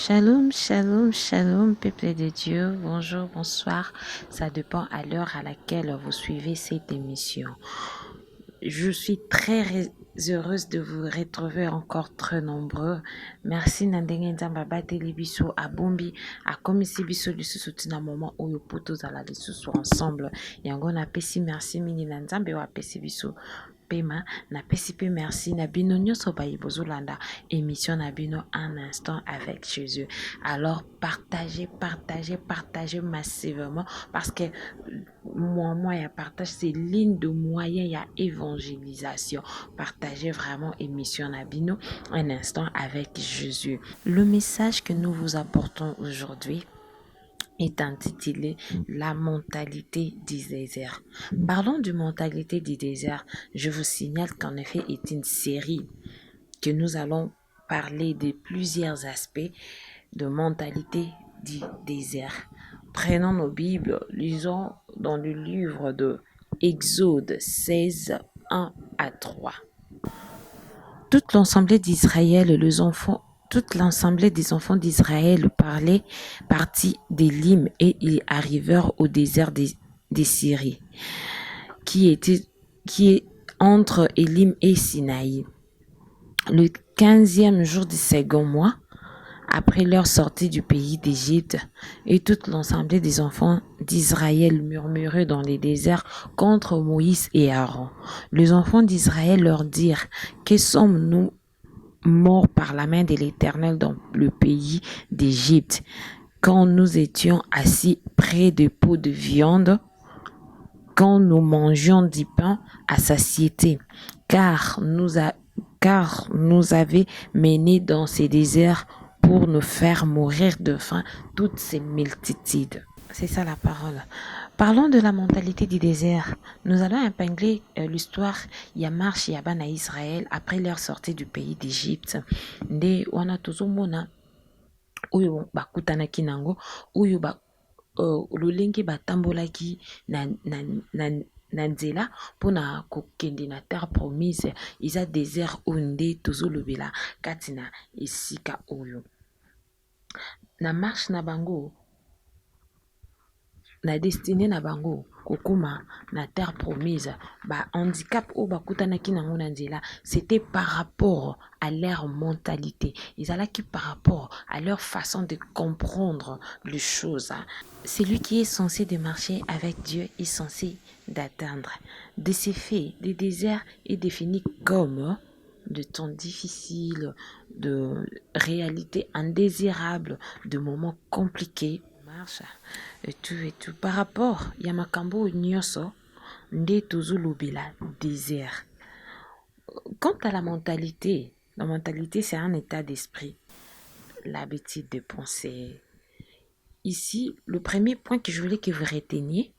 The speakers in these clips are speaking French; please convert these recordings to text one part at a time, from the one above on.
Shalom, shalom, shalom, peuple de Dieu. Bonjour, bonsoir. Ça dépend à l'heure à laquelle vous suivez cette émission. Je suis très heureuse de vous retrouver encore très nombreux. Merci Nandenge Nzamba Bateli Biso à Bombi, à Komisi Biso du Susutina moment où poto zala de sous ensemble. Yango na pesi merci mini Nzambe wa pesi biso. Pema na pesipe merci na bino nyonso bayi bozolanda émission na bino un instant avec Jésus. Alors partagez massivement parce que moi ya partage c'est ligne de moyen ya évangélisation. Partagez vraiment émission na bino un instant avec Jésus. Le message que nous vous apportons aujourd'hui est intitulé La mentalité du désert. Parlons de mentalité du désert. Je vous signale qu'en effet est une série que nous allons parler de plusieurs aspects de mentalité du désert. Prenons nos Bibles, lisons dans le livre de Exode 16, 1 à 3. Toute l'assemblée des enfants d'Israël partit d'Élim et ils arrivèrent au désert des Syrie, qui est entre Élim et Sinaï. Le 15e jour du second mois, après leur sortie du pays d'Égypte, et toute l'assemblée des enfants d'Israël murmurait dans les déserts contre Moïse et Aaron. Les enfants d'Israël leur dirent: que sommes-nous morts par la main de l'Éternel dans le pays d'Égypte, quand nous étions assis près des pots de viande, quand nous mangions du pain à satiété, car nous avait menés dans ces déserts pour nous faire mourir de faim toutes ces multitudes. C'est ça la parole. Parlons de la mentalité du désert. Nous allons épingler l'histoire Yamarche et Yabana Israël après leur sortie du pays d'Égypte. Nde wana tozomona oyo bakutanaki nango oyo lolenge batambolaki na nzela mpona kokende na terre promise eza désert oyo nde tozolobela kati na esika oyo na marche na bango na destinée na bango kokuma na terre promise. Handicap oyo bakutanaki nango na nzela, c'était par rapport à leur mentalité, ezalaki par rapport à leur façon de comprendre les choses. Celui qui est censé de marcher avec Dieu est censé d'atteindre. De ces faits, le désert est défini comme de temps difficiles, de réalités indésirables, de moments compliqués, et tout. Par rapport ya makambo nyonso nde tozolobela désert. Quant à la mentalité c'est un état d'esprit, l'habitude de penser. Ici, le premier point que je voulais que vous reteniez,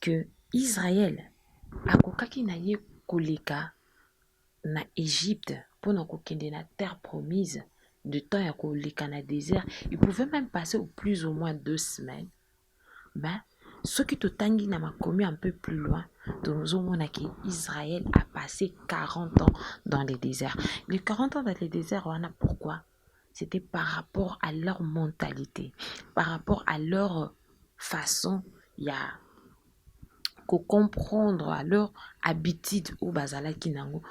que Israël akokaki na ye koleka na Égypte mpona kokende na terre promise. De temps ya koleka na désert, il pouvait même passer au plus ou moins 2 semaines. Ben, ce qui totangi na makomi un peu plus loin, tozomona que Israël a passé 40 ans dans les déserts. Les 40 ans dans les déserts, on a pourquoi? C'était par rapport à leur mentalité, par rapport à leur façon, il y a qu'au comprendre à leur habitude au bazalaki nango.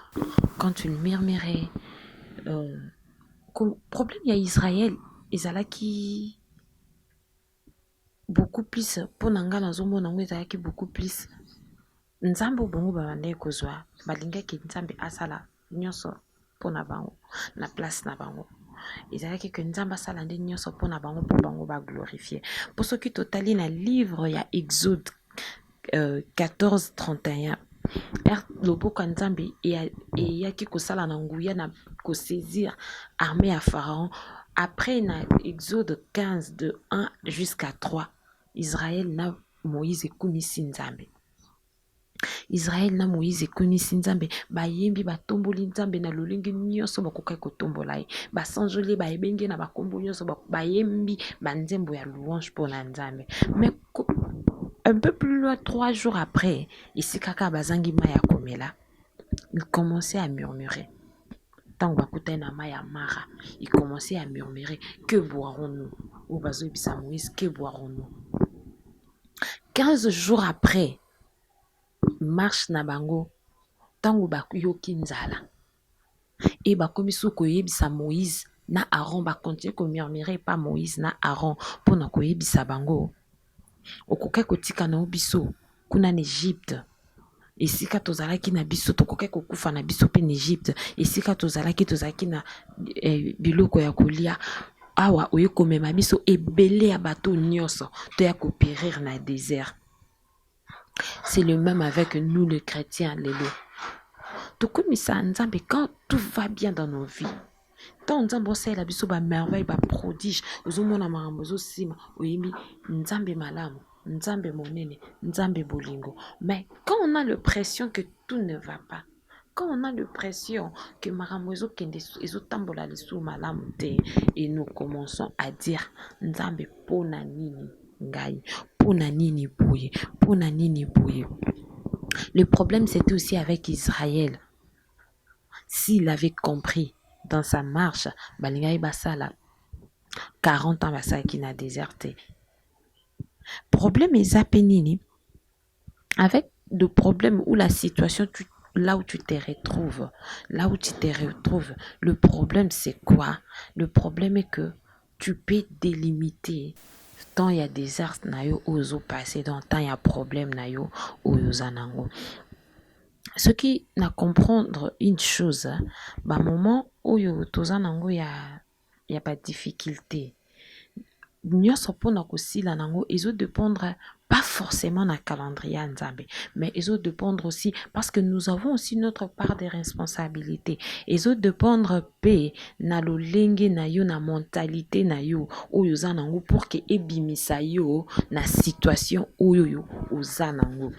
Quand ils murmuraient, problème il y a Israël ezalaki beaucoup plus pour nanga nazomona ngo ezalaki beaucoup plus nzambe bongo babandaki kozwa balingaki nzambe asala nyonso mpona bango na place na bango, ezalaki ke nzambe asala nde nyonso mpona bango mpo bango baglorifie. Mpo soki totali na livre ya Exode 14:31, loboko ya nzambe eyaki kosala na nguya na kosaisir armée à Pharaon. Après na Exode 15 de 1 jusqu'à 3, Israël na Moïse ekumisi nzambe. Israël na Moïse ekumisi nzambe, bayembi batomboli nzambe na lolenge nyonso bakokaki kotombola ye, basanjoli bayebenge na bakombo nyonso bayembi banzembo ya louange mpona nzambe. Mais un peu plus loin, 3 jours après, ici kaka bazangi maya komela, il commençait à murmurer. tant bakuta na maya mara, ils commençaient à murmurer, que boirons-nous? Ou bazo bisa Moïse, que boirons-nous? 15 jours après, marche na bango, tango bakuyoki nzala. Et bakomi sou koyebisa Moïse na Aaron, continue ko murmurer pas Moïse na Aaron pour na koyebisa bango. Okoke kotika na biso kuna na Égypte. Esika tozalaki na biso tokoke kokufa na biso pe na Égypte. Esika tozalaki na biloko ya kolia. Awa oye komema biso ebele ya bateau nyonso to ya kopérir na désert. C'est le même avec nous les chrétiens lelo. Tokomisa nzambe quand tout va bien dans nos vies. Tant nzambe osala biso ba merveille ba prodige ozomona makambo sima oyemi nzambe malamu nzambe monene nzambe bolingo. Mais quand on a l'impression que tout ne va pas, quand on a l'impression que makambo ezotambola lisu malamu te, et nous commençons à dire nzambe pona nini ngai, pona nini boye, pona nini boye. Le problème c'était aussi avec Israël. S'il avait compris dans sa marche, balingai basala 40 ans basala qui n'a déserté. Problème est pénini avec le problème où la situation là où tu te retrouves, le problème c'est quoi? Le problème est que tu peux délimiter tant il y a désert nayo ozo passé dans tant il y a problème nayo oyozanango. Ce qui n'a comprendre une chose, bah moment où tozanango y a pas de difficulté. Nyonso pona kosila nango ezo dépendre pas forcément na calendrier nzambe, mais ezo dépendre aussi parce que nous avons aussi notre part de responsabilité. Ezo dépendre pe na lolenge na yo na mentalité na yo oyo zanango pour que ebimisa yo na situation oyo yo ozanango.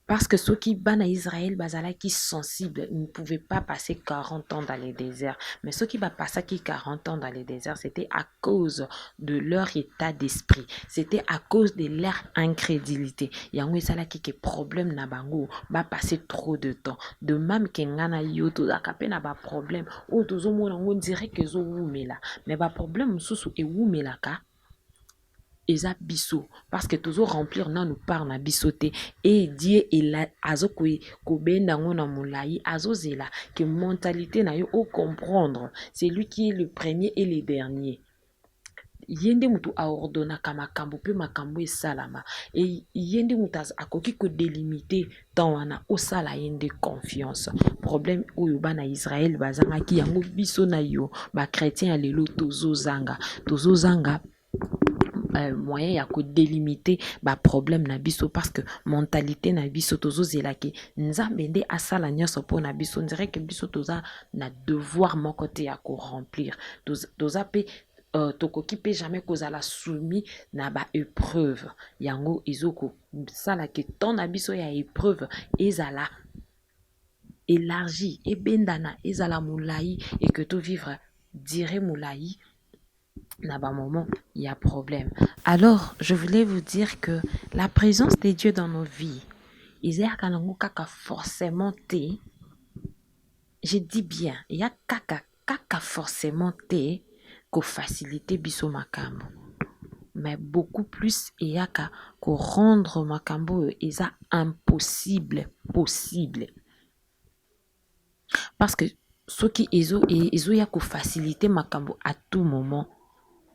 Parce que ceux qui bana Israël bazala qui sensibles ne pouvaient pas passer 40 ans dans les déserts. Mais ceux qui va passer 40 ans dans les déserts, c'était à cause de leur état d'esprit. C'était à cause de leur incrédulité. Yango esala qui problème na bango va passer trop de temps. De même que ngana yo to akape na ba problème ou tozo mona on dirait que zo wumela. Mais ba problème susu e wumela ka eza biso parce que toujours remplir na nous par na bisoté et Dieu il azoko ko benda ngona mulai azozela que mentalité na yo au comprendre c'est lui qui est le premier et le dernier. Yende mutu a ordonna kama kambo pe makambo esalama et yende mutu akoki ko délimiter tant wana osala yende confiance. Problème oyo bana Israël bazanga ki yango biso na yo ba chrétien lelo tozozanga moyen ya ko délimiter ba problème na biso parce que mentalité na biso tozozela ke nzambe nde asala nyonso po na biso, on dirait que biso toza na devoir mon côté ya ko remplir toza pe tokoki pe jamais kozala soumis na ba épreuve yango izoko sala ke ton na biso ya épreuve ezala élargi et bendana ezala moulaï et que tout vivre dirait moulaï. N'a pas moment, il y a problème. Alors, je voulais vous dire que la présence de Dieu dans nos vies, il y a forcément té. Je dis bien, il y a kaka forcément té ko faciliter biso makambo. Mais beaucoup plus il y a ko rendre makambo eza impossible possible. Parce que ce qui ezo ya ko faciliter makambo à tout moment.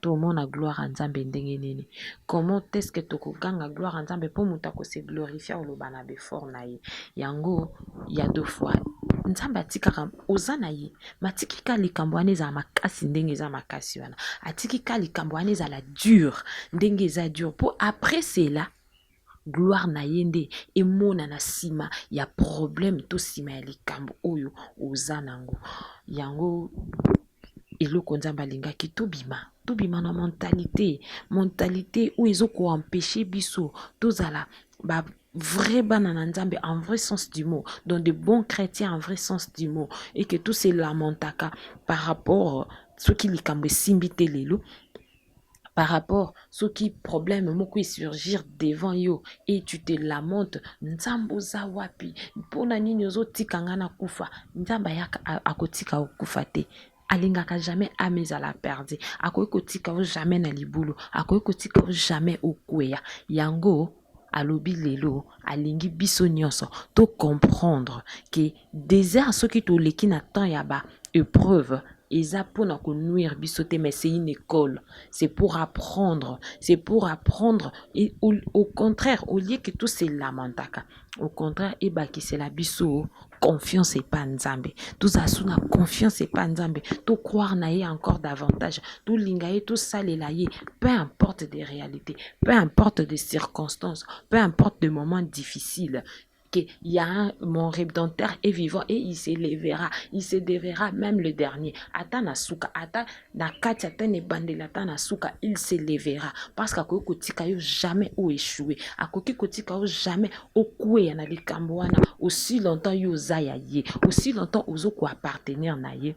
Tout le monde a gloire à Nzambe ndenge nini. Comment est-ce que tu ganga gloire à Nzambe pour mutako se glorifier au lobana before na ye. Yango il y a deux fois. Nzambe atikaka ozana ye. Matiki ka likambo ane za makasi ndenge za makasi wana. Atiki ka likambo ane za la dur ndenge za dur. Pour après cela gloire na yende et mona na sima ya problème to sima ya likambo oyo ozanango. Yango eloko nzambe alingaki tobima na mentalité où ils ont ko empêcher biso tozala ba vrai bana nzambe en vrai sens du mot, donc de bons chrétiens en vrai sens du mot, et que tout c'est lamentaka par rapport ce qui likambe simbite lelo par rapport ce qui problème moko surgir devant yo et tu te lamentes nzambe oza wapi mpona nini ozotika nga na kufa nzambe ayaka akotika okufa te alingaka jamais ame ezala perdi akoki kotika o jamais na libulu akoki kotika o jamais okweya yango alobi lelo alingi biso nyonso to comprendre que désert soki toleki na temps ya ba épreuve eza pona ko nuire biso te mais c'est une école c'est pour apprendre et au contraire au lieu que tout se lamentaka au contraire ebakisela biso confiance epa nzambe tozasu na confiance epa nzambe to croire na ye encore davantage tolinga ye tosalela ye peu importe des réalités peu importe des circonstances peu importe des moments difficiles qu'il y a mon rédempteur est vivant et il se lèvera même le dernier. Ata na suka, ata na kati, ata ne bandela, ata na suka, il se lèvera. Parce qu'à kotika yo jamais ou échoué. À kotika yo jamais au koué na likamboana. Aussi longtemps yo zaya ye. Aussi longtemps ozo ko appartenir na ye.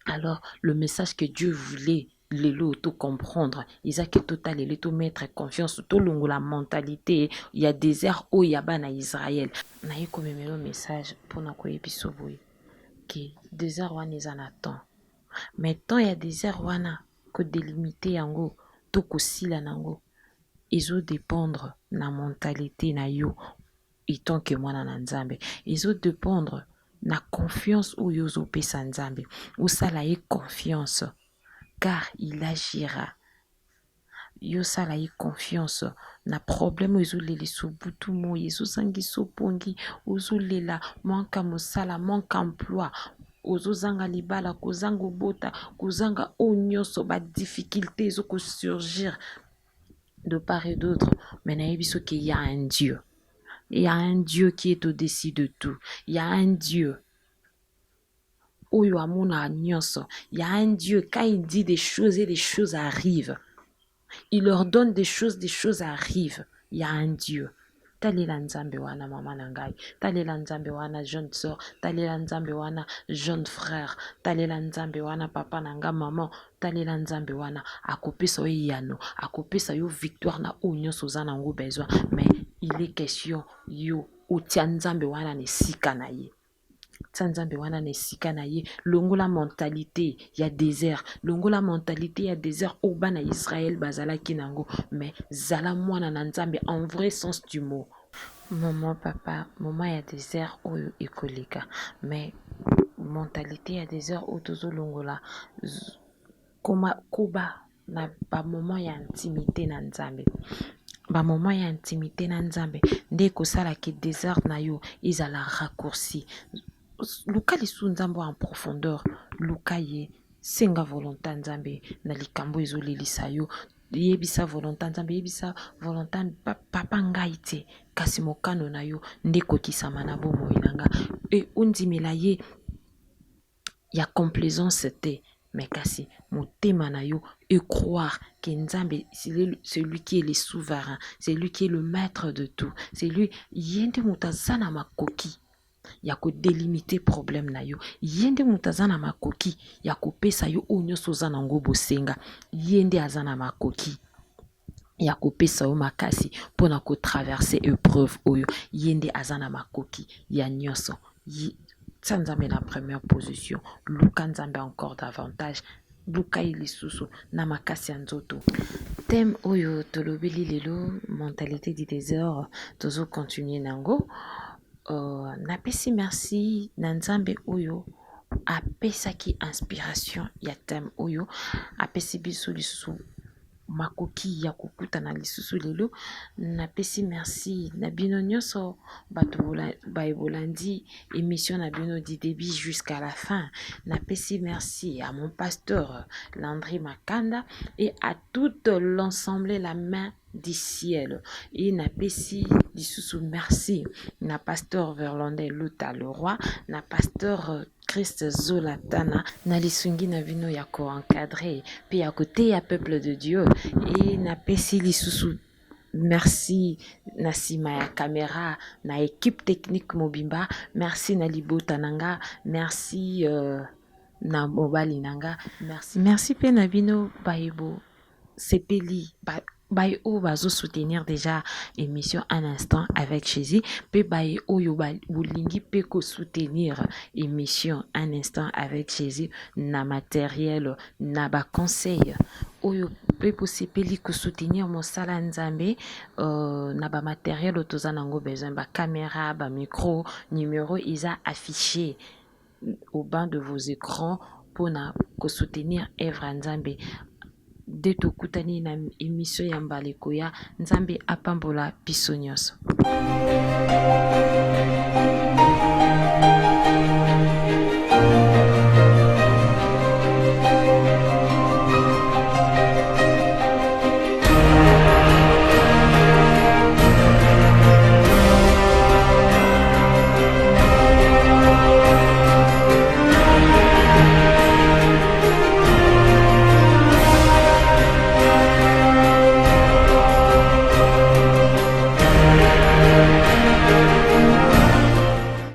Alors, le message que Dieu voulait lelo tout comprendre izaki total et tout mettre confiance tout longo la mentalité il y a désert où il y a bana Israël na ye comme le message pour na koyebiso boye que désert wana ezana temps mais tant il y a désert wana ko délimiter yango to kosila nango ezo dépendre na mentalité na yo itant que mwana na nzambe ezo dépendre na confiance ou yozo pesa nzambe ou sala ye confiance car il agira. Yo sala ye confiance na problème ezoleli sobutu mo ezozangi sopongi ozolela manka mosala manka emploi ozozanga libala kozanga bota kozanga onyoso ba difficulté ezoko surgir de part et d'autre mais na yebiso qu'il y a un Dieu. Il y a un Dieu qui est au-dessus de tout. Il y a un Dieu. Il y a un Dieu, quand il dit des choses et des choses arrivent. Il leur donne des choses arrivent. Il y a un Dieu. Talela nzambe wana mama nangai. Talela nzambe wana jeune sœur. Talela nzambe wana jeune frère. Talela nzambe wana papa nanga maman. Talela nzambe wana akopesa yo yano. Akopesa yo victoire na onyo sozana ngo besoin. Mais il est question yo otia nzambe wana ne sika na ye. Nzambe wana ne sika na ye longola mentalité ya désert longola mentalité ya désert au bana Israël bazala kinango mais zala mwana na nzambe en vrai sens du mot maman papa maman ya désert oyo ekoleka mais mentalité ya désert oyo tozo longola koma kuba na ba moment ya intimité na nzambe ba moment ya intimité na nzambe nde kosala ke désert na yo ezala raccourci luka lisu nzambe en profondeur luka ye senga volonté nzambe na likambo ezolelisa yo yebisa volonté nzambe yebisa volonté papa ngai te kasi mokano na yo nde kokisama na bomoi nanga e ondimela ye ya complaisance te mais kasi motema na yo et croire que nzambe c'est lui qui est le souverain c'est lui qui est le maître de tout c'est lui yende mutazana makoki ya ko délimiter problème na yo yende mutazana makoki ya ko pesa yo onyo sozana ngo bosenga yende azana makoki ya ko pesa yo makasi pona ko traverser épreuve oyo yende azana makoki ya nyonso Nzambe na première position luka nzambe encore davantage luka ilisusu na makasi ya nzoto thème oyo tolobeli lelo mentalité du désert tozo continuer nango napesi merci na nzambe oyo apesaki inspiration ya thème oyo apesi biso lisusu makoki ya kokutana lisusu lelo napesi merci na bino nyonso bato baebolandi émission na bino du début jusqu'à la fin napesi merci à mon pasteur Landry Makanda et à toute l'ensemble la main du ciel et napesi lisusu merci na pasteur Verlandais Luta le roi na pasteur Christ Zolatana na lisungi na bino ya ko encadrer puis à côté ya peuple de Dieu et na pesi lisusu merci na sima ya caméra na équipe technique mobimba merci na libota nanga merci na mobali nanga merci pe na bino baebo sepeli baye oyo bazosoutenir déjà émission un instant avec Jésus mpe baye oyo bolingi mpe kosoutenir émission un instant avec Jésus na matériel na baconseil oyo mpe bosepeli kosoutenir mosala nzambe na bamatériel oyo toza nango besoin bacaméra bamicro numéro eza affiché au bas de vos écrans mpona kosoutenir œuvre ya nzambe nde tokutani na émission ya mbaleko ya nzambe apambola biso nyonso.